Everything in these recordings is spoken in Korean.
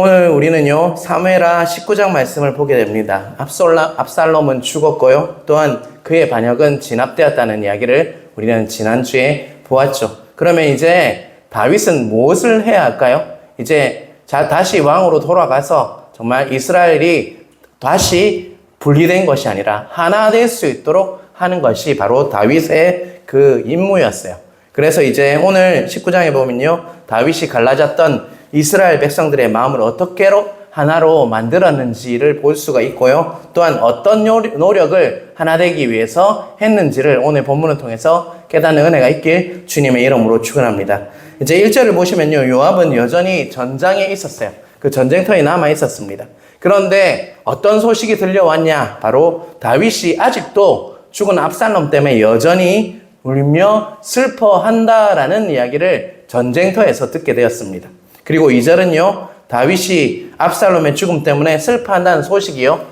오늘 우리는요, 사무엘하 19장 말씀을 보게 됩니다. 압살롬은 죽었고요. 또한 그의 반역은 진압되었다는 이야기를 우리는 지난주에 보았죠. 그러면 이제 다윗은 무엇을 해야 할까요? 이제 다시 왕으로 돌아가서 정말 이스라엘이 다시 분리된 것이 아니라 하나 될 수 있도록 하는 것이 바로 다윗의 그 임무였어요. 그래서 이제 오늘 19장에 보면요, 다윗이 갈라졌던 이스라엘 백성들의 마음을 어떻게 하나로 만들었는지를 볼 수가 있고요. 또한 어떤 노력을 하나 되기 위해서 했는지를 오늘 본문을 통해서 깨닫는 은혜가 있길 주님의 이름으로 축원합니다. 이제 1절을 보시면요, 요압은 여전히 전장에 있었어요. 그 전쟁터에 남아 있었습니다. 그런데 어떤 소식이 들려왔냐? 바로 다윗이 아직도 죽은 압살롬 때문에 여전히 울며 슬퍼한다라는 이야기를 전쟁터에서 듣게 되었습니다. 그리고 2절은요, 다윗이 압살롬의 죽음 때문에 슬퍼한다는 소식이요,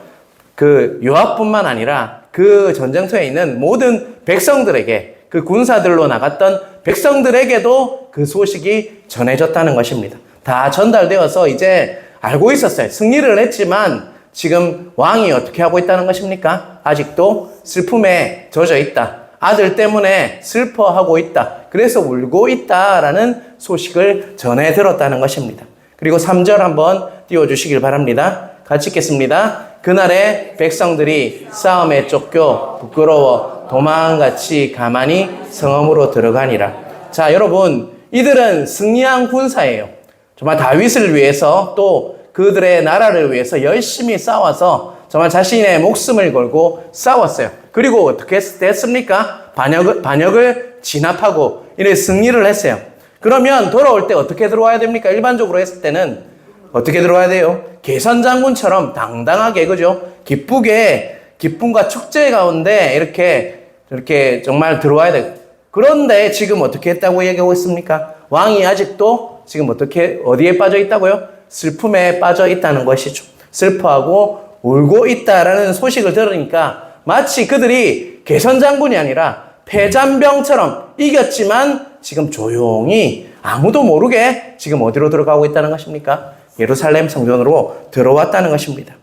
그 요압뿐만 아니라 그 전쟁터에 있는 모든 백성들에게, 그 군사들로 나갔던 백성들에게도 그 소식이 전해졌다는 것입니다. 다 전달되어서 이제 알고 있었어요. 승리를 했지만 지금 왕이 어떻게 하고 있다는 것입니까? 아직도 슬픔에 젖어 있다. 아들 때문에 슬퍼하고 있다. 그래서 울고 있다라는 소식을 전해 들었다는 것입니다. 그리고 3절 한번 띄워주시길 바랍니다. 같이 읽겠습니다. 그날에 백성들이 싸움에 쫓겨 부끄러워 도망같이 가만히 성읍으로 들어가니라. 자, 여러분, 이들은 승리한 군사예요. 정말 다윗을 위해서 또 그들의 나라를 위해서 열심히 싸워서 정말 자신의 목숨을 걸고 싸웠어요. 그리고 어떻게 됐습니까? 반역을 진압하고 이래 승리를 했어요. 그러면 돌아올 때 어떻게 들어와야 됩니까? 일반적으로 했을 때는 어떻게 들어와야 돼요? 개선장군처럼 당당하게, 그죠? 기쁘게, 기쁨과 축제 가운데 이렇게 정말 들어와야 돼요. 그런데 지금 어떻게 했다고 얘기하고 있습니까? 왕이 아직도 지금 어디에 빠져 있다고요? 슬픔에 빠져 있다는 것이죠. 슬퍼하고 울고 있다라는 소식을 들으니까 마치 그들이 개선장군이 아니라 패잔병처럼 이겼지만 지금 조용히 아무도 모르게 지금 어디로 들어가고 있다는 것입니까? 예루살렘 성전으로 들어왔다는 것입니다.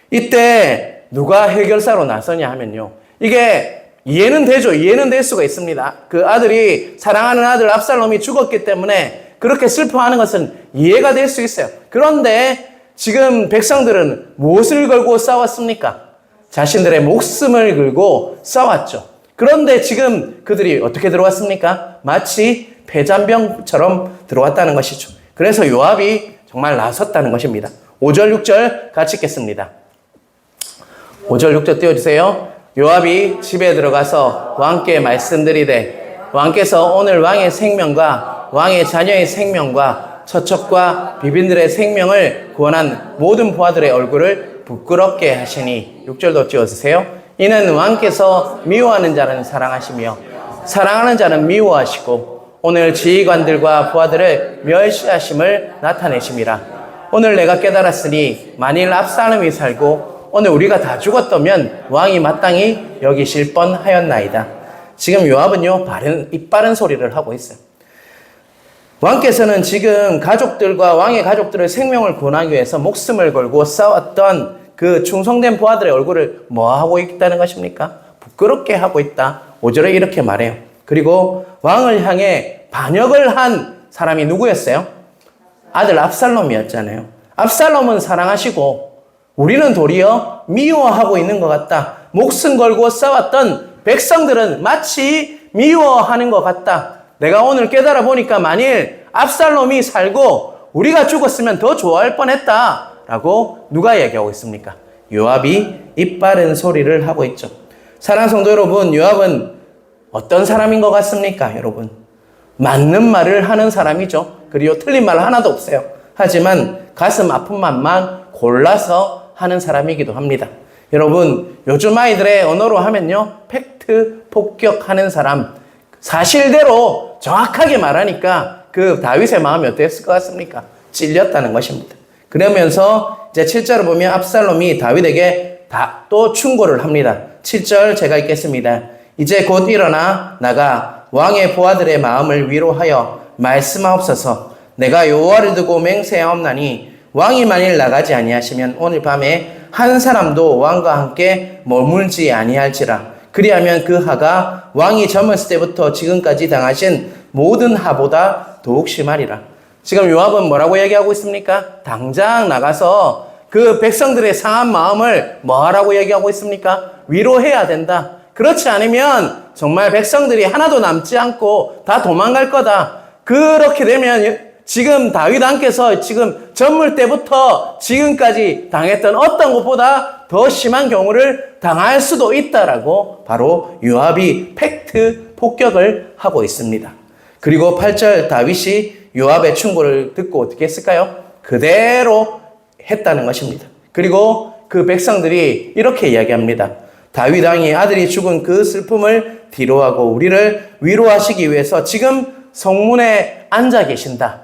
이때 누가 해결사로 나서냐 하면요, 이게 이해는 되죠. 이해는 될 수가 있습니다. 그 아들이, 사랑하는 아들 압살롬이 죽었기 때문에 그렇게 슬퍼하는 것은 이해가 될 수 있어요. 그런데 지금 백성들은 무엇을 걸고 싸웠습니까? 자신들의 목숨을 걸고 싸웠죠. 그런데 지금 그들이 어떻게 들어왔습니까? 마치 패잔병처럼 들어왔다는 것이죠. 그래서 요압이 정말 나섰다는 것입니다. 5절, 6절 같이 읽겠습니다. 5절, 6절 띄워주세요. 요압이 집에 들어가서 왕께 말씀드리되 왕께서 오늘 왕의 생명과 왕의 자녀의 생명과 처첩과 비빈들의 생명을 구원한 모든 부하들의 얼굴을 부끄럽게 하시니 6절도 띄워주세요. 이는 왕께서 미워하는 자는 사랑하시며 사랑하는 자는 미워하시고 오늘 지휘관들과 부하들을 멸시하심을 나타내심이라. 오늘 내가 깨달았으니 만일 압살롬이 살고 오늘 우리가 다 죽었다면 왕이 마땅히 여기실 뻔하였나이다. 지금 요압은요, 이빠른 소리를 하고 있어요. 왕께서는 지금 가족들과 왕의 가족들의 생명을 구원하기 위해서 목숨을 걸고 싸웠던 그 충성된 부하들의 얼굴을 뭐 하고 있다는 것입니까? 부끄럽게 하고 있다. 5절에 이렇게 말해요. 그리고 왕을 향해 반역을 한 사람이 누구였어요? 아들 압살롬이었잖아요. 압살롬은 사랑하시고 우리는 도리어 미워하고 있는 것 같다. 목숨 걸고 싸웠던 백성들은 마치 미워하는 것 같다. 내가 오늘 깨달아 보니까 만일 압살롬이 살고 우리가 죽었으면 더 좋아할 뻔했다 라고 누가 얘기하고 있습니까? 요압이 이빠른 소리를 하고 있죠. 사랑하는 성도 여러분, 요압은 어떤 사람인 것 같습니까? 여러분, 맞는 말을 하는 사람이죠. 그리고 틀린 말 하나도 없어요. 하지만 가슴 아픈 말만 골라서 하는 사람이기도 합니다. 여러분, 요즘 아이들의 언어로 하면요, 팩트 폭격하는 사람, 사실대로 정확하게 말하니까 그 다윗의 마음이 어땠을 것 같습니까? 찔렸다는 것입니다. 그러면서 이제 7절을 보면 압살롬이 다윗에게 또 충고를 합니다. 7절 제가 읽겠습니다. 이제 곧 일어나 나가 왕의 부하들의 마음을 위로하여 말씀하옵소서. 내가 여호와를 두고 맹세하옵나니 왕이 만일 나가지 아니하시면 오늘 밤에 한 사람도 왕과 함께 머물지 아니할지라. 그리하면 그 하가 왕이 젊었을 때부터 지금까지 당하신 모든 하보다 더욱 심하리라. 지금 요압은 뭐라고 얘기하고 있습니까? 당장 나가서 그 백성들의 상한 마음을 뭐라고 얘기하고 있습니까? 위로해야 된다. 그렇지 않으면 정말 백성들이 하나도 남지 않고 다 도망갈 거다. 그렇게 되면 지금 다윗 왕께서 지금 젊을 때부터 지금까지 당했던 어떤 것보다 더 심한 경우를 당할 수도 있다라고 바로 요압이 팩트 폭격을 하고 있습니다. 그리고 8절 다윗이 요압의 충고를 듣고 어떻게 했을까요? 그대로 했다는 것입니다. 그리고 그 백성들이 이렇게 이야기합니다. 다윗 왕이 아들이 죽은 그 슬픔을 뒤로하고 우리를 위로하시기 위해서 지금 성문에 앉아 계신다.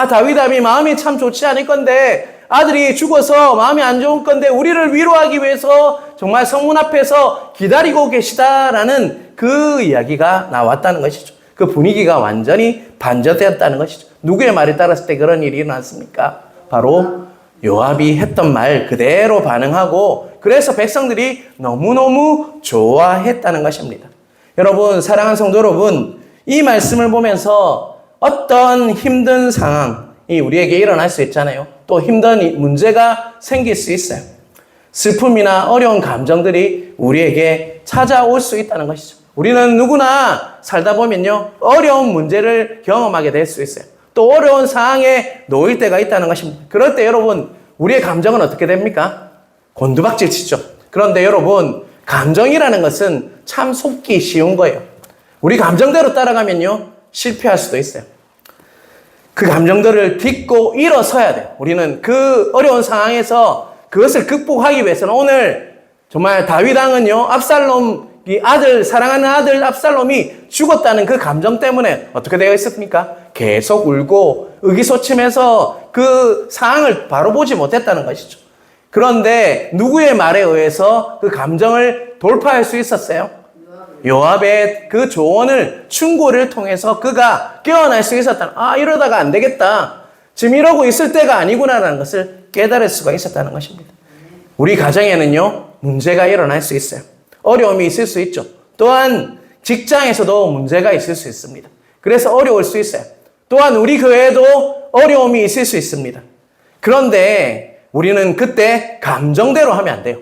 다윗 왕이 마음이 참 좋지 않을 건데 아들이 죽어서 마음이 안 좋은 건데 우리를 위로하기 위해서 정말 성문 앞에서 기다리고 계시다라는 그 이야기가 나왔다는 것이죠. 그 분위기가 완전히 반전되었다는 것이죠. 누구의 말에 따랐을 때 그런 일이 일어났습니까? 바로 요압이 했던 말 그대로 반응하고 그래서 백성들이 너무너무 좋아했다는 것입니다. 여러분, 사랑하는 성도 여러분, 이 말씀을 보면서 어떤 힘든 상황이 우리에게 일어날 수 있잖아요. 또 힘든 문제가 생길 수 있어요. 슬픔이나 어려운 감정들이 우리에게 찾아올 수 있다는 것이죠. 우리는 누구나 살다 보면요, 어려운 문제를 경험하게 될 수 있어요. 또 어려운 상황에 놓일 때가 있다는 것입니다. 그럴 때 여러분, 우리의 감정은 어떻게 됩니까? 곤두박질 치죠. 그런데 여러분, 감정이라는 것은 참 속기 쉬운 거예요. 우리 감정대로 따라가면요, 실패할 수도 있어요. 그 감정들을 딛고 일어서야 돼요. 우리는 그 어려운 상황에서 그것을 극복하기 위해서는 오늘 정말 다윗 왕은요, 이 아들, 사랑하는 아들 압살롬이 죽었다는 그 감정 때문에 어떻게 되어 있었습니까? 계속 울고 의기소침해서 그 상황을 바로 보지 못했다는 것이죠. 그런데 누구의 말에 의해서 그 감정을 돌파할 수 있었어요? 요압의 그 조언을, 충고를 통해서 그가 깨어날 수 있었다. 이러다가 안 되겠다. 지금 이러고 있을 때가 아니구나라는 것을 깨달을 수가 있었다는 것입니다. 우리 가정에는요, 문제가 일어날 수 있어요. 어려움이 있을 수 있죠. 또한 직장에서도 문제가 있을 수 있습니다. 그래서 어려울 수 있어요. 또한 우리 교회에도 어려움이 있을 수 있습니다. 그런데 우리는 그때 감정대로 하면 안 돼요.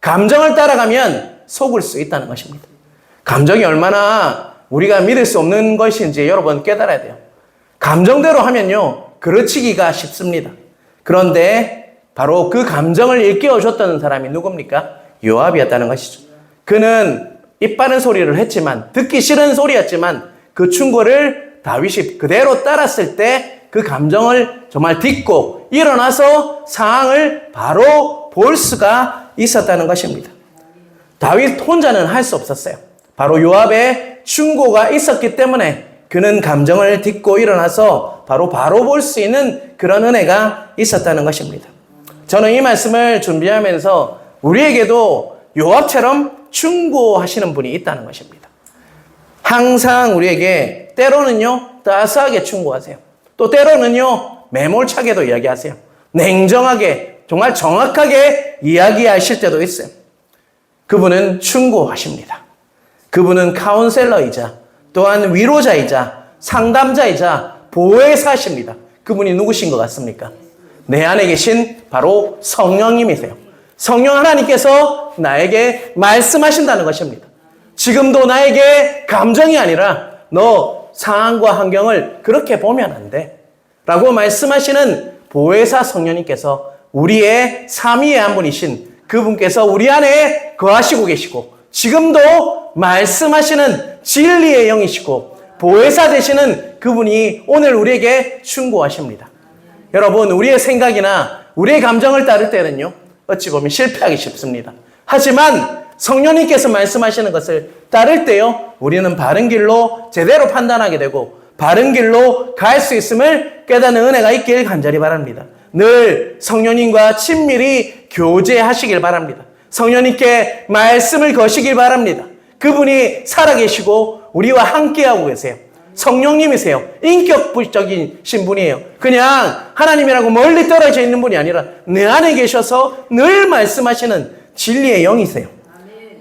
감정을 따라가면 속을 수 있다는 것입니다. 감정이 얼마나 우리가 믿을 수 없는 것인지 여러분 깨달아야 돼요. 감정대로 하면요, 그르치기가 쉽습니다. 그런데 바로 그 감정을 일깨워줬던 사람이 누굽니까? 요압이었다는 것이죠. 그는 입 바른 소리를 했지만, 듣기 싫은 소리였지만 그 충고를 다윗이 그대로 따랐을 때 그 감정을 정말 딛고 일어나서 상황을 바로 볼 수가 있었다는 것입니다. 다윗 혼자는 할 수 없었어요. 바로 요압의 충고가 있었기 때문에 그는 감정을 딛고 일어나서 바로 볼 수 있는 그런 은혜가 있었다는 것입니다. 저는 이 말씀을 준비하면서 우리에게도 요압처럼 충고하시는 분이 있다는 것입니다. 항상 우리에게 때로는요, 따스하게 충고하세요. 또 때로는요, 매몰차게도 이야기하세요. 냉정하게, 정말 정확하게 이야기하실 때도 있어요. 그분은 충고하십니다. 그분은 카운셀러이자 또한 위로자이자 상담자이자 보혜사십니다. 그분이 누구신 것 같습니까? 내 안에 계신 바로 성령님이세요. 성령 하나님께서 나에게 말씀하신다는 것입니다. 지금도 나에게 감정이 아니라 너 상황과 환경을 그렇게 보면 안 돼 라고 말씀하시는 보혜사 성령님께서 우리의 삼위의 한 분이신 그분께서 우리 안에 거하시고 계시고 지금도 말씀하시는 진리의 영이시고 보혜사 되시는 그분이 오늘 우리에게 충고하십니다. 여러분, 우리의 생각이나 우리의 감정을 따를 때는요, 어찌 보면 실패하기 쉽습니다. 하지만 성령님께서 말씀하시는 것을 따를 때요, 우리는 바른 길로 제대로 판단하게 되고 바른 길로 갈 수 있음을 깨닫는 은혜가 있길 간절히 바랍니다. 늘 성령님과 친밀히 교제하시길 바랍니다. 성령님께 말씀을 거시길 바랍니다. 그분이 살아계시고 우리와 함께하고 계세요. 성령님이세요. 인격적인 분이에요. 그냥 하나님이라고 멀리 떨어져 있는 분이 아니라 내 안에 계셔서 늘 말씀하시는 진리의 영이세요.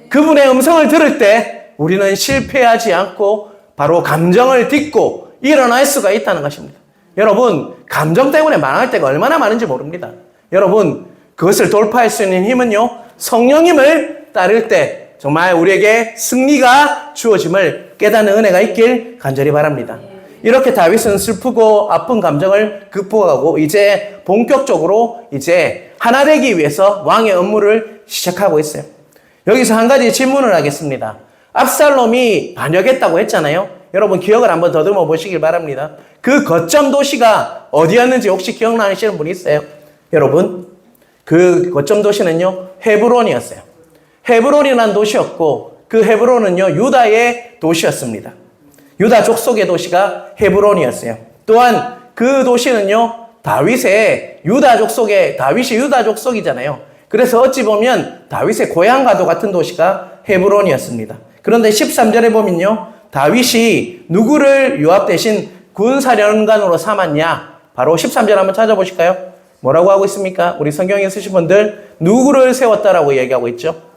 그분의 음성을 들을 때 우리는 실패하지 않고 바로 감정을 딛고 일어날 수가 있다는 것입니다. 여러분, 감정 때문에 망할 때가 얼마나 많은지 모릅니다. 여러분, 그것을 돌파할 수 있는 힘은요, 성령님을 따를 때 정말 우리에게 승리가 주어짐을 깨닫는 은혜가 있길 간절히 바랍니다. 이렇게 다윗은 슬프고 아픈 감정을 극복하고 이제 본격적으로 이제 하나 되기 위해서 왕의 업무를 시작하고 있어요. 여기서 한 가지 질문을 하겠습니다. 압살롬이 반역했다고 했잖아요. 여러분 기억을 한번 더듬어 보시길 바랍니다. 그 거점 도시가 어디였는지 혹시 기억나시는 분 있어요? 여러분, 그 거점 도시는요, 헤브론이었어요. 헤브론이라는 도시였고 그 헤브론은요, 유다의 도시였습니다. 유다 족속의 도시가 헤브론이었어요. 또한 그 도시는요, 다윗이 유다 족속이잖아요. 그래서 어찌 보면 다윗의 고향과도 같은 도시가 헤브론이었습니다. 그런데 13절에 보면요, 다윗이 누구를 요압 대신 군사령관으로 삼았냐? 바로 13절 한번 찾아보실까요? 뭐라고 하고 있습니까? 우리 성경에 쓰신 분들, 누구를 세웠다라고 얘기하고 있죠?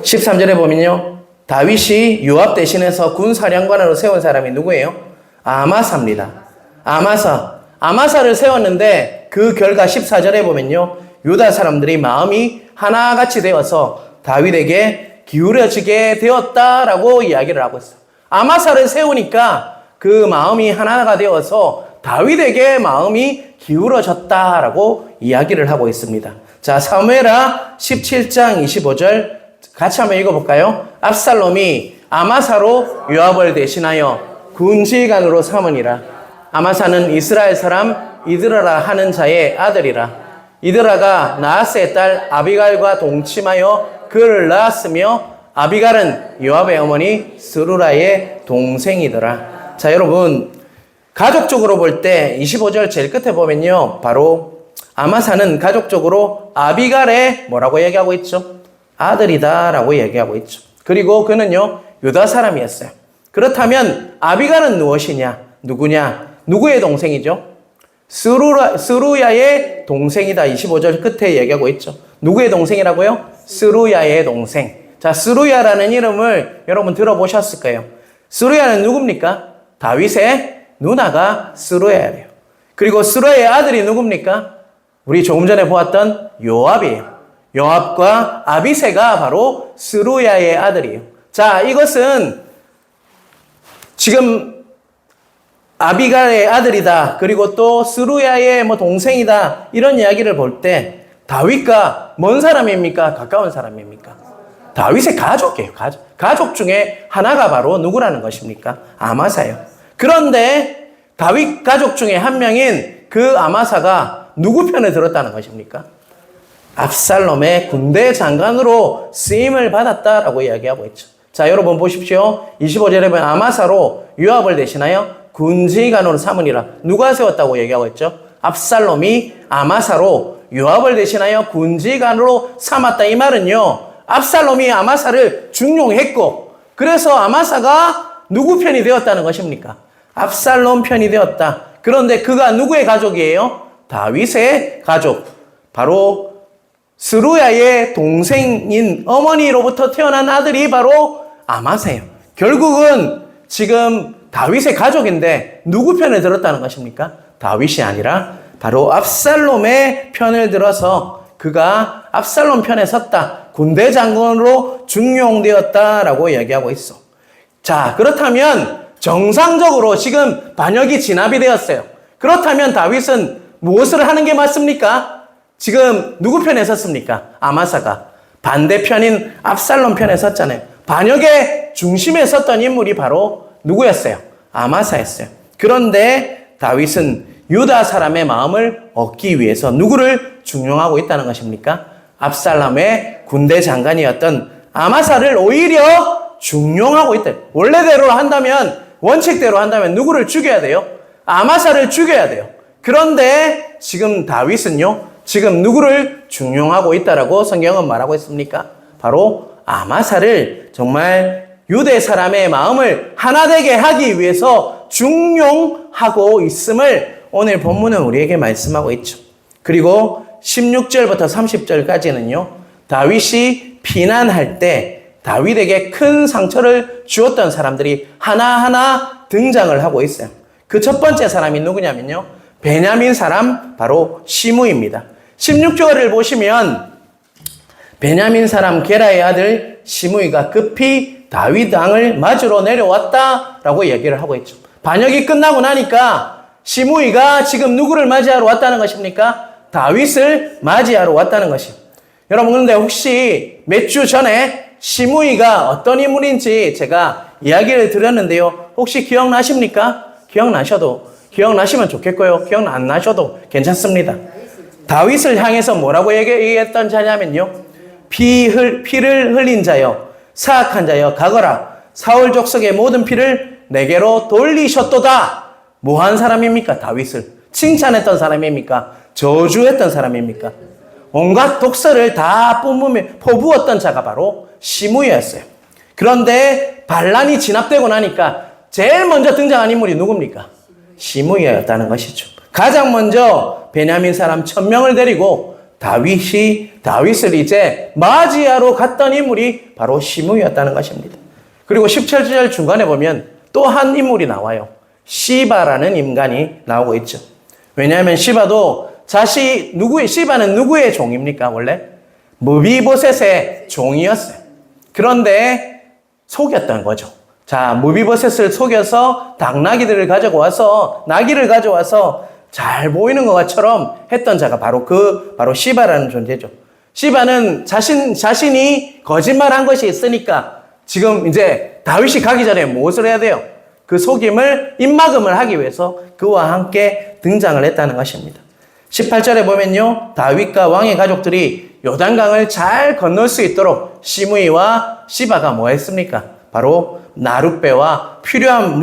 13절에 보면요, 다윗이 요압 대신해서 군사령관으로 세운 사람이 누구예요? 아마사입니다. 아마사를 세웠는데 그 결과 14절에 보면요, 유다 사람들이 마음이 하나같이 되어서 다윗에게 기울어지게 되었다라고 이야기를 하고 있어요. 아마사를 세우니까 그 마음이 하나가 되어서 다윗에게 마음이 기울어졌다라고 이야기를 하고 있습니다. 자, 사무엘하 17장 25절 같이 한번 읽어볼까요? 압살롬이 아마사로 요압을 대신하여 군지휘관으로 삼으니라. 아마사는 이스라엘 사람 이드라라 하는 자의 아들이라. 이드라가 나하스의 딸 아비갈과 동침하여 그를 낳았으며 아비갈은 요압의 어머니 스루라의 동생이더라. 자, 여러분, 가족적으로 볼 때 25절 제일 끝에 보면요, 바로 아마사는 가족적으로 아비갈의 뭐라고 얘기하고 있죠? 아들이다라고 얘기하고 있죠. 그리고 그는요, 유다 사람이었어요. 그렇다면 아비갈은 무엇이냐? 누구냐? 누구의 동생이죠? 스루야의 동생이다. 25절 끝에 얘기하고 있죠. 누구의 동생이라고요? 스루야의 동생. 자, 스루야라는 이름을 여러분 들어보셨을 거예요. 스루야는 누굽니까? 다윗의 누나가 스루야예요. 그리고 스루야의 아들이 누굽니까? 우리 조금 전에 보았던 요압이에요. 요압과 아비새가 바로 스루야의 아들이에요. 자, 이것은 지금 아비갈의 아들이다. 그리고 또 스루야의 동생이다. 이런 이야기를 볼 때 다윗과 먼 사람입니까? 가까운 사람입니까? 다윗의 가족이에요. 가족 중에 하나가 바로 누구라는 것입니까? 아마사예요. 그런데 다윗 가족 중에 한 명인 그 아마사가 누구 편에 들었다는 것입니까? 압살롬의 군대 장관으로 쓰임을 받았다라고 이야기하고 있죠. 자, 여러분 보십시오. 25절에 보면 아마사로 요압을 대신하여 군지휘관으로 삼으니라. 누가 세웠다고 얘기하고 있죠? 압살롬이 아마사로 요압을 대신하여 군지휘관으로 삼았다. 이 말은요, 압살롬이 아마사를 중용했고, 그래서 아마사가 누구 편이 되었다는 것입니까? 압살롬 편이 되었다. 그런데 그가 누구의 가족이에요? 다윗의 가족. 바로 스루야의 동생인 어머니로부터 태어난 아들이 바로 아마사예요. 결국은 지금 다윗의 가족인데 누구 편에 들었다는 것입니까? 다윗이 아니라 바로 압살롬의 편을 들어서 그가 압살롬 편에 섰다. 군대 장군으로 중용되었다라고 얘기하고 있어. 자, 그렇다면 정상적으로 지금 반역이 진압이 되었어요. 그렇다면 다윗은 무엇을 하는 게 맞습니까? 지금 누구 편에 섰습니까? 아마사가 반대편인 압살롬 편에 섰잖아요. 반역의 중심에 섰던 인물이 바로 누구였어요? 아마사였어요. 그런데 다윗은 유다 사람의 마음을 얻기 위해서 누구를 중용하고 있다는 것입니까? 압살롬의 군대 장관이었던 아마사를 오히려 중용하고 있다. 원래대로 한다면, 원칙대로 한다면 누구를 죽여야 돼요? 아마사를 죽여야 돼요. 그런데 지금 다윗은요, 지금 누구를 중용하고 있다라고 성경은 말하고 있습니까? 바로 아마사를 정말 유대 사람의 마음을 하나 되게 하기 위해서 중용하고 있음을 오늘 본문은 우리에게 말씀하고 있죠. 그리고 16절부터 30절까지는요. 다윗이 비난할 때 다윗에게 큰 상처를 주었던 사람들이 하나하나 등장을 하고 있어요. 그 첫 번째 사람이 누구냐면요. 베냐민 사람 바로 시므이입니다. 16절을 보시면 베냐민 사람 게라의 아들 시므이가 급히 다윗 왕을 맞으러 내려왔다라고 얘기를 하고 있죠. 반역이 끝나고 나니까 시므이가 지금 누구를 맞이하러 왔다는 것입니까? 다윗을 맞이하러 왔다는 것이에요. 여러분 그런데 혹시 몇 주 전에 시므이가 어떤 인물인지 제가 이야기를 드렸는데요. 혹시 기억나십니까? 기억나시면 좋겠고요. 기억 안 나셔도 괜찮습니다. 다윗을 향해서 뭐라고 얘기했던 자냐면요. 피를 흘린 자여, 사악한 자여, 가거라. 사울 족속의 모든 피를 내게로 돌리셨도다. 뭐 한 사람입니까? 다윗을 칭찬했던 사람입니까? 저주했던 사람입니까? 온갖 독서를 다 퍼부었던 자가 바로 시므이였어요. 그런데 반란이 진압되고 나니까 제일 먼저 등장한 인물이 누굽니까? 시므이였다는 것이죠. 가장 먼저 베냐민 사람 1000명을 데리고 다윗을 이제 맞이하러 갔던 인물이 바로 시므이였다는 것입니다. 그리고 17절 중간에 보면 또 한 인물이 나와요. 시바라는 인간이 나오고 있죠. 왜냐하면 시바는 누구의 종입니까? 원래 무비보셋의 종이었어요. 그런데 속였던 거죠. 자, 무비보셋을 속여서 나귀를 가져와서 잘 보이는 것처럼 했던 자가 바로 시바라는 존재죠. 시바는 자신이 거짓말한 것이 있으니까 지금 이제 다윗이 가기 전에 무엇을 해야 돼요? 그 입막음을 하기 위해서 그와 함께 등장을 했다는 것입니다. 18절에 보면요. 다윗과 왕의 가족들이 요단강을 잘 건널 수 있도록 시므이와 시바가 뭐 했습니까? 바로 나룻배와 필요한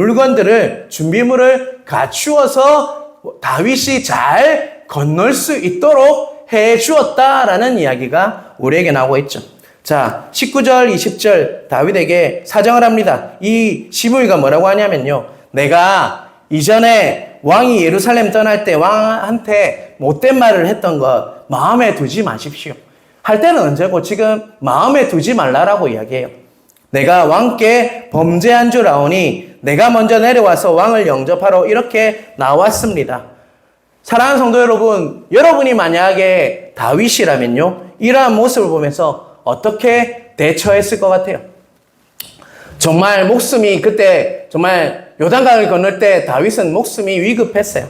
준비물을 갖추어서 다윗이 잘 건널 수 있도록 해 주었다라는 이야기가 우리에게 나오고 있죠. 자, 19절, 20절 다윗에게 사정을 합니다. 이 시므이가 뭐라고 하냐면요. 내가 이전에 왕이 예루살렘 떠날 때 왕한테 못된 말을 했던 것 마음에 두지 마십시오. 할 때는 언제고 지금 마음에 두지 말라라고 이야기해요. 내가 왕께 범죄한 줄 아오니 내가 먼저 내려와서 왕을 영접하러 이렇게 나왔습니다. 사랑하는 성도 여러분, 여러분이 만약에 다윗이라면요. 이러한 모습을 보면서 어떻게 대처했을 것 같아요? 정말 그때 요단강을 건널 때 다윗은 목숨이 위급했어요.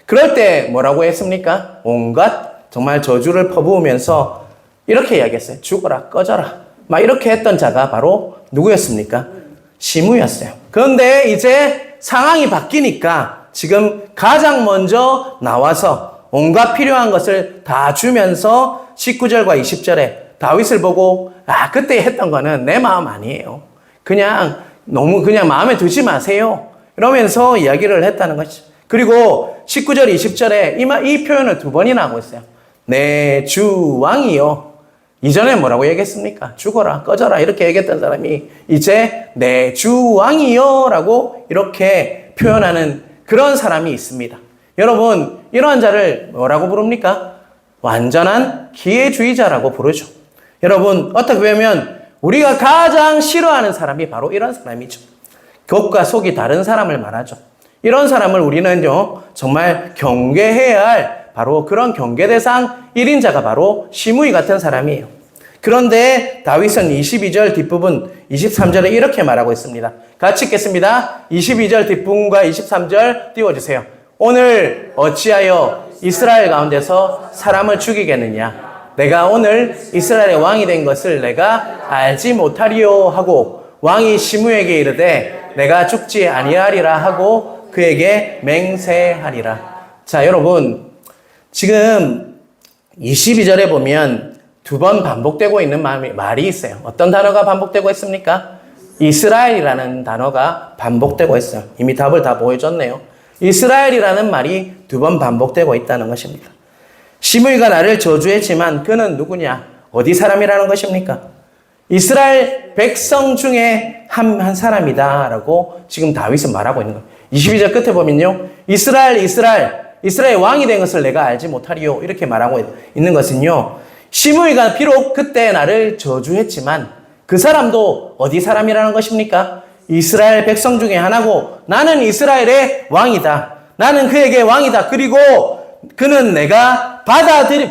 그럴 때 뭐라고 했습니까? 온갖 정말 저주를 퍼부으면서 이렇게 이야기했어요. 죽어라, 꺼져라. 막 이렇게 했던 자가 바로 누구였습니까? 시므이였어요. 그런데 이제 상황이 바뀌니까 지금 가장 먼저 나와서 온갖 필요한 것을 다 주면서 19절과 20절에 다윗을 보고 그때 했던 거는 내 마음 아니에요. 그냥 마음에 두지 마세요. 이러면서 이야기를 했다는 것이죠. 그리고 19절, 20절에 이 표현을 2번이나 하고 있어요. 내 주 왕이요. 이전에 뭐라고 얘기했습니까? 죽어라, 꺼져라 이렇게 얘기했던 사람이 이제 내 주 왕이요 라고 이렇게 표현하는 그런 사람이 있습니다. 여러분, 이러한 자를 뭐라고 부릅니까? 완전한 기회주의자라고 부르죠. 여러분, 어떻게 보면 우리가 가장 싫어하는 사람이 바로 이런 사람이죠. 겉과 속이 다른 사람을 말하죠. 이런 사람을 우리는요, 정말 경계해야 할 바로 그런 경계 대상 1인자가 바로 시므이 같은 사람이에요. 그런데 다윗은 22절 뒷부분 23절에 이렇게 말하고 있습니다. 같이 읽겠습니다. 22절 뒷부분과 23절 띄워주세요. 오늘 어찌하여 이스라엘 가운데서 사람을 죽이겠느냐? 내가 오늘 이스라엘의 왕이 된 것을 내가 알지 못하리요 하고 왕이 시므에게 이르되 내가 죽지 아니하리라 하고 그에게 맹세하리라. 자, 여러분, 지금 22절에 보면 2번 반복되고 있는 말이 있어요. 어떤 단어가 반복되고 있습니까? 이스라엘이라는 단어가 반복되고 있어요. 이미 답을 다 보여줬네요. 이스라엘이라는 말이 2번 반복되고 있다는 것입니다. 시므이가 나를 저주했지만 그는 누구냐? 어디 사람이라는 것입니까? 이스라엘 백성 중에 한 사람이다 라고 지금 다윗은 말하고 있는 거예요. 22절 끝에 보면요. 이스라엘 왕이 된 것을 내가 알지 못하리요. 이렇게 말하고 있는 것은요. 시므이가 비록 그때 나를 저주했지만 그 사람도 어디 사람이라는 것입니까? 이스라엘 백성 중에 하나고 나는 이스라엘의 왕이다. 나는 그에게 왕이다. 그리고 그는 내가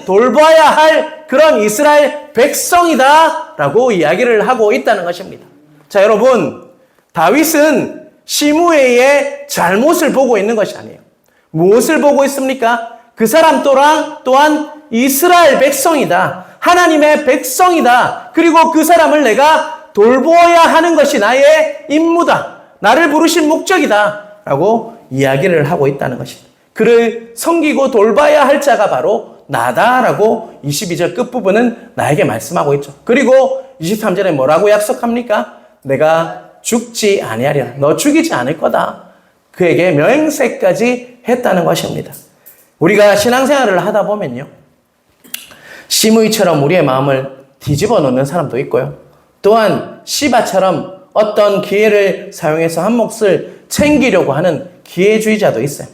돌봐야 할 그런 이스라엘 백성이다 라고 이야기를 하고 있다는 것입니다. 자, 여러분, 다윗은 시므이의 잘못을 보고 있는 것이 아니에요. 무엇을 보고 있습니까? 그 사람 또한 이스라엘 백성이다. 하나님의 백성이다. 그리고 그 사람을 내가 돌보아야 하는 것이 나의 임무다. 나를 부르신 목적이다. 라고 이야기를 하고 있다는 것입니다. 그를 섬기고 돌봐야 할 자가 바로 나다라고 22절 끝부분은 나에게 말씀하고 있죠. 그리고 23절에 뭐라고 약속합니까? 내가 죽지 아니하리라. 너 죽이지 않을 거다. 그에게 맹세까지 했다는 것입니다. 우리가 신앙생활을 하다 보면요. 시므이처럼 우리의 마음을 뒤집어 놓는 사람도 있고요. 또한 시바처럼 어떤 기회를 사용해서 한 몫을 챙기려고 하는 기회주의자도 있어요.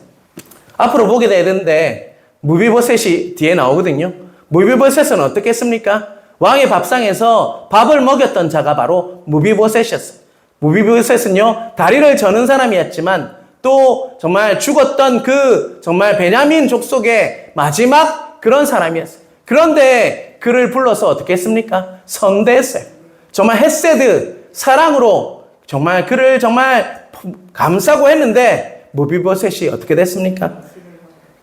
앞으로 보게 되는데 무비보셋이 뒤에 나오거든요. 무비보셋은 어떻게 했습니까? 왕의 밥상에서 밥을 먹였던 자가 바로 무비보셋이었어요. 무비보셋은요, 다리를 저는 사람이었지만 또 정말 죽었던 정말 베냐민 족속의 마지막 그런 사람이었어요. 그런데 그를 불러서 어떻게 했습니까? 선대했어요. 정말 헤세드, 사랑으로 정말 그를 정말 감싸고 했는데 무비보셋이 어떻게 됐습니까?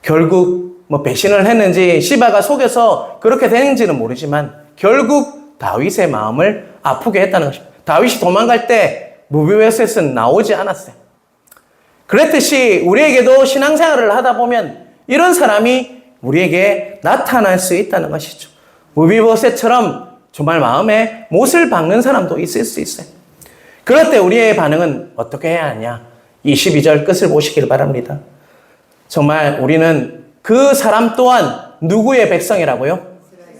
결국 배신을 했는지 시바가 속여서 그렇게 되는지는 모르지만 결국 다윗의 마음을 아프게 했다는 것입니다. 다윗이 도망갈 때 무비보셋은 나오지 않았어요. 그랬듯이 우리에게도 신앙생활을 하다 보면 이런 사람이 우리에게 나타날 수 있다는 것이죠. 무비보셋처럼 정말 마음에 못을 박는 사람도 있을 수 있어요. 그럴 때 우리의 반응은 어떻게 해야 하냐? 22절 끝을 보시길 바랍니다. 정말 우리는 그 사람 또한 누구의 백성이라고요?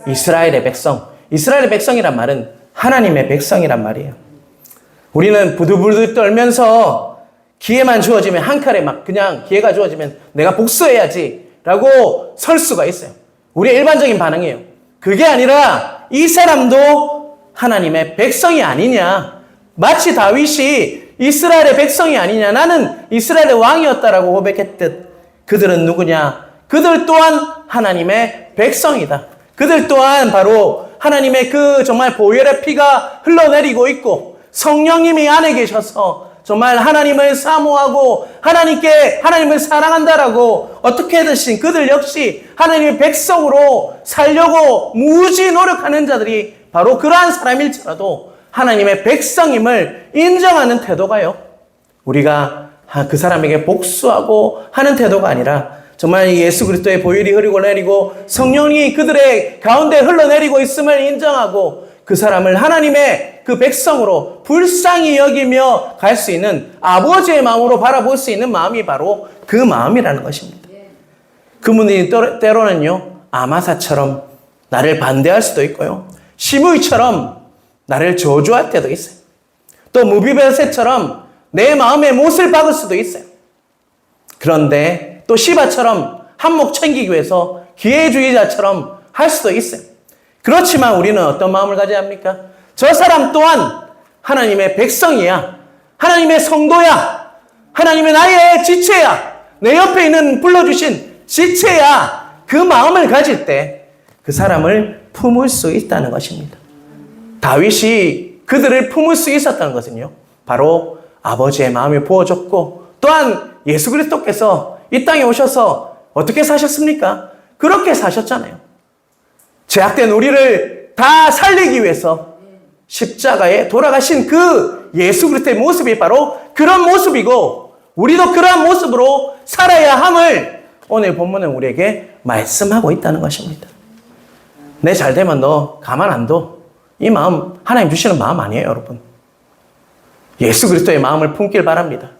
이스라엘의 백성. 이스라엘의 백성이란 말은 하나님의 백성이란 말이에요. 우리는 부들부들 떨면서 기회만 주어지면 한 칼에 그냥 기회가 주어지면 내가 복수해야지 라고 설 수가 있어요. 우리의 일반적인 반응이에요. 그게 아니라 이 사람도 하나님의 백성이 아니냐. 마치 다윗이 이스라엘의 백성이 아니냐. 나는 이스라엘의 왕이었다라고 고백했듯 그들은 누구냐. 그들 또한 하나님의 백성이다. 그들 또한 바로 하나님의 정말 보혈의 피가 흘러내리고 있고 성령님이 안에 계셔서 정말 하나님을 사모하고 하나님을 사랑한다라고 어떻게 해드신 그들 역시 하나님의 백성으로 살려고 무지 노력하는 자들이 바로 그러한 사람일지라도 하나님의 백성임을 인정하는 태도가요. 우리가 그 사람에게 복수하고 하는 태도가 아니라 정말 예수 그리스도의 보혈이 흐르고 내리고 성령이 그들의 가운데 흘러내리고 있음을 인정하고 그 사람을 하나님의 그 백성으로 불쌍히 여기며 갈 수 있는 아버지의 마음으로 바라볼 수 있는 마음이 바로 그 마음이라는 것입니다. 그분이 때로는요, 아마사처럼 나를 반대할 수도 있고요. 시므이처럼 나를 저주할 때도 있어요. 또 무비보셋처럼 내 마음에 못을 박을 수도 있어요. 그런데 또 시바처럼 한몫 챙기기 위해서 기회주의자처럼 할 수도 있어요. 그렇지만 우리는 어떤 마음을 가져야 합니까? 저 사람 또한 하나님의 백성이야. 하나님의 성도야. 하나님의 나의 지체야. 내 옆에 있는 불러주신 지체야. 그 마음을 가질 때 그 사람을 품을 수 있다는 것입니다. 다윗이 그들을 품을 수 있었다는 것은요, 바로 아버지의 마음이 부어졌고 또한 예수 그리스도께서 이 땅에 오셔서 어떻게 사셨습니까? 그렇게 사셨잖아요. 죄악된 우리를 다 살리기 위해서 십자가에 돌아가신 그 예수 그리스도의 모습이 바로 그런 모습이고 우리도 그러한 모습으로 살아야 함을 오늘 본문은 우리에게 말씀하고 있다는 것입니다. 내 잘되면 너 가만 안 둬. 이 마음 하나님 주시는 마음 아니에요, 여러분. 예수 그리스도의 마음을 품길 바랍니다.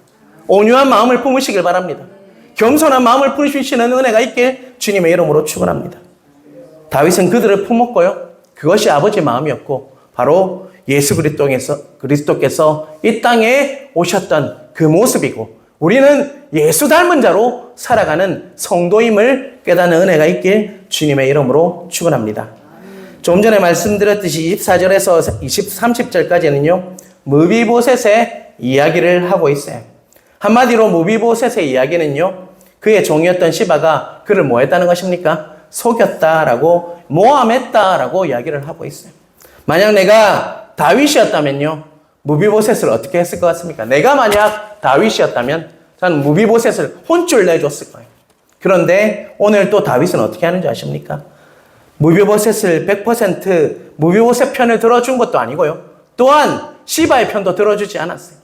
온유한 마음을 품으시길 바랍니다. 겸손한 마음을 품으시는 은혜가 있길 주님의 이름으로 축원합니다. 다윗은 그들을 품었고요. 그것이 아버지의 마음이었고 바로 예수 그리스도께서 이 땅에 오셨던 그 모습이고 우리는 예수 닮은 자로 살아가는 성도임을 깨닫는 은혜가 있길 주님의 이름으로 축원합니다. 조금 전에 말씀드렸듯이 24절에서 30절까지는요. 무비보셋의 이야기를 하고 있어요. 한마디로 무비보셋의 이야기는요. 그의 종이었던 시바가 그를 뭐 했다는 것입니까? 속였다라고 모함했다라고 이야기를 하고 있어요. 만약 내가 다윗이었다면요. 무비보셋을 어떻게 했을 것 같습니까? 내가 만약 다윗이었다면 저는 무비보셋을 혼쭐 내줬을 거예요. 그런데 오늘 또 다윗은 어떻게 하는지 아십니까? 무비보셋을 100% 무비보셋 편을 들어준 것도 아니고요. 또한 시바의 편도 들어주지 않았어요.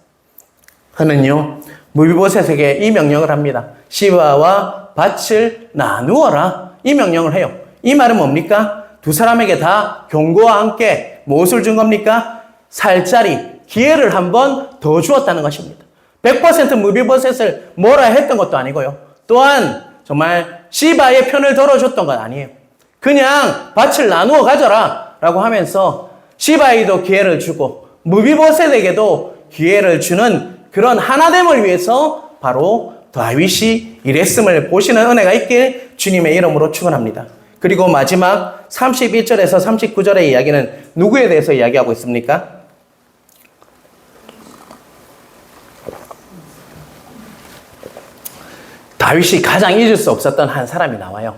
그는요. 무비보셋에게 이 명령을 합니다. 시바와 밭을 나누어라. 이 명령을 해요. 이 말은 뭡니까? 두 사람에게 다 경고와 함께 무엇을 준 겁니까? 살 자리, 기회를 한 번 더 주었다는 것입니다. 100% 무비보셋을 뭐라 했던 것도 아니고요. 또한 정말 시바의 편을 들어줬던 건 아니에요. 그냥 밭을 나누어 가져라 라고 하면서 시바에게도 기회를 주고 무비보셋에게도 기회를 주는 그런 하나됨을 위해서 바로 다윗이 이랬음을 보시는 은혜가 있길 주님의 이름으로 축원합니다. 그리고 마지막 31절에서 39절의 이야기는 누구에 대해서 이야기하고 있습니까? 다윗이 가장 잊을 수 없었던 한 사람이 나와요.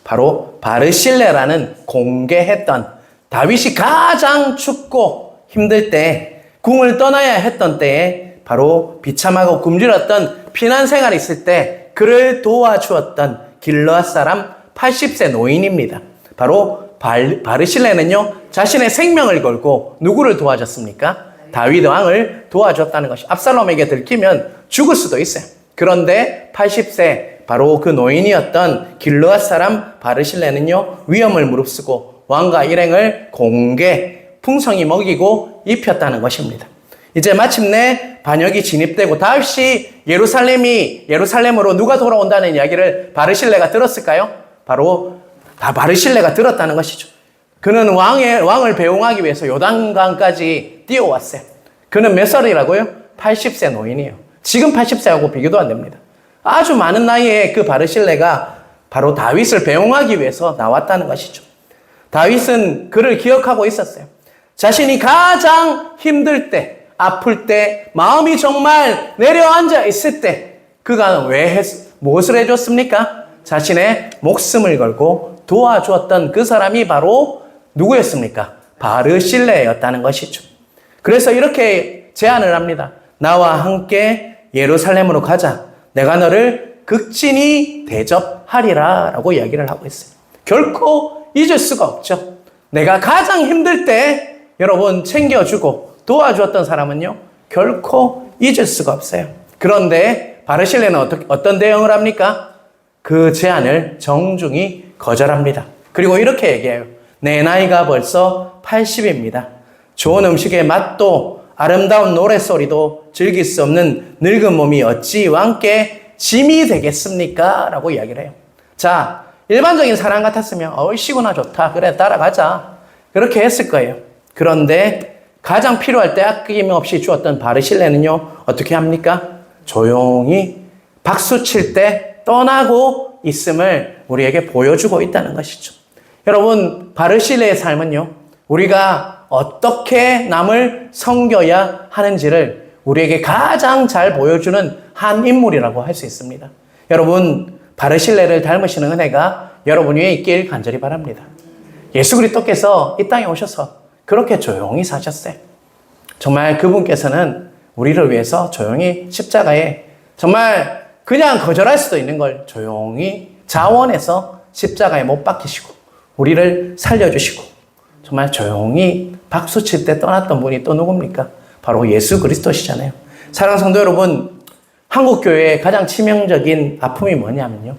바로 바르실레라는 공개했던 다윗이 가장 춥고 힘들 때 궁을 떠나야 했던 때에 바로 비참하고 굶주렸던 피난 생활이 있을 때 그를 도와주었던 길르앗 사람 80세 노인입니다. 바로 바르실레는요 자신의 생명을 걸고 누구를 도와줬습니까? 다윗 왕을 도와줬다는 것이 압살롬에게 들키면 죽을 수도 있어요. 그런데 80세 바로 그 노인이었던 길르앗 사람 바르실레는요 위험을 무릅쓰고 왕과 일행을 공개 풍성히 먹이고 입혔다는 것입니다. 이제 마침내 반역이 진입되고 다윗이 예루살렘으로 누가 돌아온다는 이야기를 바르실레가 들었을까요? 바로 다 바르실레가 들었다는 것이죠. 그는 왕을 배웅하기 위해서 요단강까지 뛰어왔어요. 그는 몇 살이라고요? 80세 노인이에요. 지금 80세하고 비교도 안 됩니다. 아주 많은 나이에 그 바르실레가 바로 다윗을 배웅하기 위해서 나왔다는 것이죠. 다윗은 그를 기억하고 있었어요. 자신이 가장 힘들 때, 아플 때, 마음이 정말 내려앉아 있을 때 그가 무엇을 해줬습니까? 자신의 목숨을 걸고 도와주었던 그 사람이 바로 누구였습니까? 바르실레였다는 것이죠. 그래서 이렇게 제안을 합니다. 나와 함께 예루살렘으로 가자. 내가 너를 극진히 대접하리라 라고 이야기를 하고 있어요. 결코 잊을 수가 없죠. 내가 가장 힘들 때 여러분 챙겨주고 도와주었던 사람은요 결코 잊을 수가 없어요. 그런데 바르실레는 어떤 대응을 합니까? 그 제안을 정중히 거절합니다. 그리고 이렇게 얘기해요. 내 나이가 벌써 80입니다. 좋은 음식의 맛도 아름다운 노랫소리도 즐길 수 없는 늙은 몸이 어찌 왕께 짐이 되겠습니까? 라고 이야기를 해요. 자, 일반적인 사람 같았으면 시구나 좋다. 그래 따라가자. 그렇게 했을 거예요. 그런데 가장 필요할 때 아낌없이 주었던 바르실레는요. 어떻게 합니까? 조용히 박수 칠 때 떠나고 있음을 우리에게 보여주고 있다는 것이죠. 여러분 바르실레의 삶은요. 우리가 어떻게 남을 섬겨야 하는지를 우리에게 가장 잘 보여주는 한 인물이라고 할 수 있습니다. 여러분 바르실레를 닮으시는 은혜가 여러분 위에 있길 간절히 바랍니다. 예수 그리스도께서 이 땅에 오셔서 그렇게 조용히 사셨어요. 정말 그분께서는 우리를 위해서 조용히 십자가에 정말 그냥 거절할 수도 있는 걸 조용히 자원해서 십자가에 못 박히시고 우리를 살려주시고 정말 조용히 박수 칠 때 떠났던 분이 또 누굽니까? 바로 예수 그리스도시잖아요. 사랑하는 성도 여러분, 한국교회의 가장 치명적인 아픔이 뭐냐면요.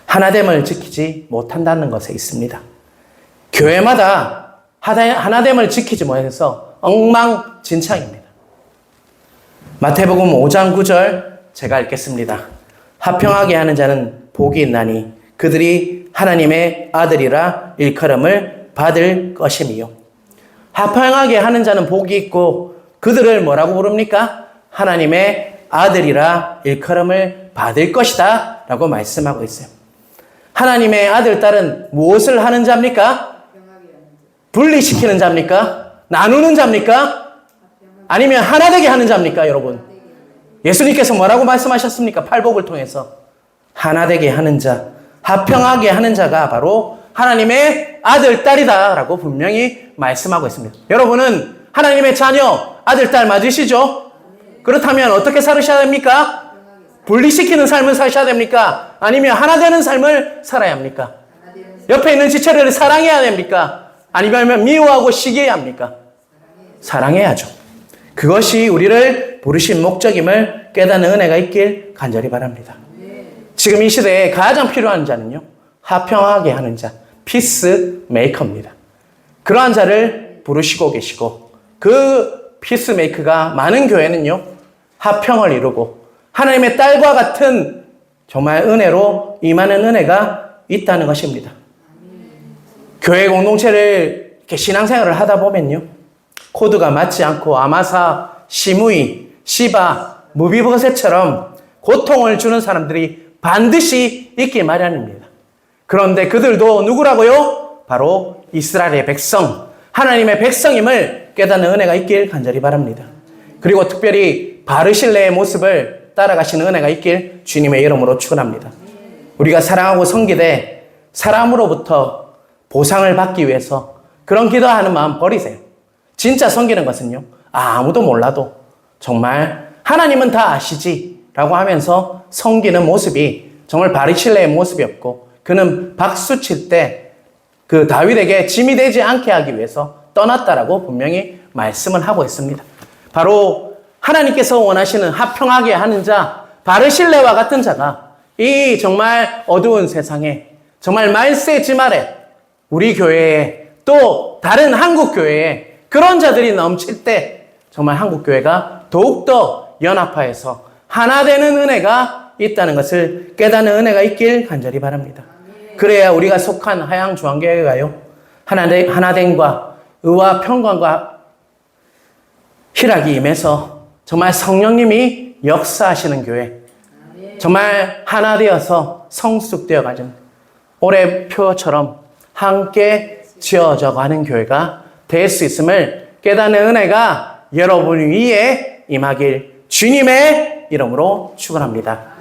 하나됨을 지키지 못한다는 것에 있습니다. 교회마다 하나됨을 지키지 못해서 엉망진창입니다. 마태복음 5장 9절 제가 읽겠습니다. 화평하게 하는 자는 복이 있나니 그들이 하나님의 아들이라 일컬음을 받을 것임이요. 합평하게 하는 자는 복이 있고 그들을 뭐라고 부릅니까? 하나님의 아들이라 일컬음을 받을 것이다 라고 말씀하고 있어요. 하나님의 아들, 딸은 무엇을 하는 자입니까? 분리시키는 자입니까? 나누는 자입니까? 아니면 하나 되게 하는 자입니까, 여러분? 예수님께서 뭐라고 말씀하셨습니까? 팔복을 통해서 하나 되게 하는 자, 합평하게 하는 자가 바로 하나님의 아들, 딸이다 라고 분명히 말씀하고 있습니다. 여러분은 하나님의 자녀, 아들, 딸 맞으시죠? 그렇다면 어떻게 살으셔야 됩니까? 분리시키는 삶을 사셔야 됩니까? 아니면 하나 되는 삶을 살아야 합니까? 옆에 있는 지체를 사랑해야 됩니까? 아니면 미워하고 시기해야 합니까? 사랑해야죠. 그것이 우리를 부르신 목적임을 깨닫는 은혜가 있길 간절히 바랍니다. 지금 이 시대에 가장 필요한 자는요, 화평하게 하는 자, 피스 메이커입니다. 그러한 자를 부르시고 계시고 그 피스 메이커가 많은 교회는요, 화평을 이루고 하나님의 딸과 같은 정말 은혜로 임하는 은혜가 있다는 것입니다. 교회 공동체를 이렇게 신앙생활을 하다 보면요, 코드가 맞지 않고 아마사, 시무이, 시바, 무비버셋처럼 고통을 주는 사람들이 반드시 있기 마련입니다. 그런데 그들도 누구라고요? 바로 이스라엘의 백성, 하나님의 백성임을 깨닫는 은혜가 있길 간절히 바랍니다. 그리고 특별히 바르실레의 모습을 따라가시는 은혜가 있길 주님의 이름으로 축원합니다. 우리가 사랑하고 섬기되 사람으로부터 보상을 받기 위해서 그런 기도하는 마음 버리세요. 진짜 섬기는 것은요, 아무도 몰라도 정말 하나님은 다 아시지 라고 하면서 섬기는 모습이 정말 바르실레의 모습이었고, 그는 박수 칠 때 그 다윗에게 짐이 되지 않게 하기 위해서 떠났다라고 분명히 말씀을 하고 있습니다. 바로 하나님께서 원하시는 화평하게 하는 자, 바르실레와 같은 자가 이 정말 어두운 세상에, 정말 말세지 아래 우리 교회에, 또 다른 한국 교회에 그런 자들이 넘칠 때 정말 한국 교회가 더욱더 연합하여서 하나 되는 은혜가 있다는 것을 깨닫는 은혜가 있길 간절히 바랍니다. 그래야 우리가 속한 하양중앙교회가요, 하나됨과 의와 평강과 희락이 임해서 정말 성령님이 역사하시는 교회, 정말 하나 되어서 성숙되어 가는 올해표처럼 함께 지어져 가는 교회가 될 수 있음을 깨닫는 은혜가 여러분 위에 임하길 주님의 이름으로 축원합니다.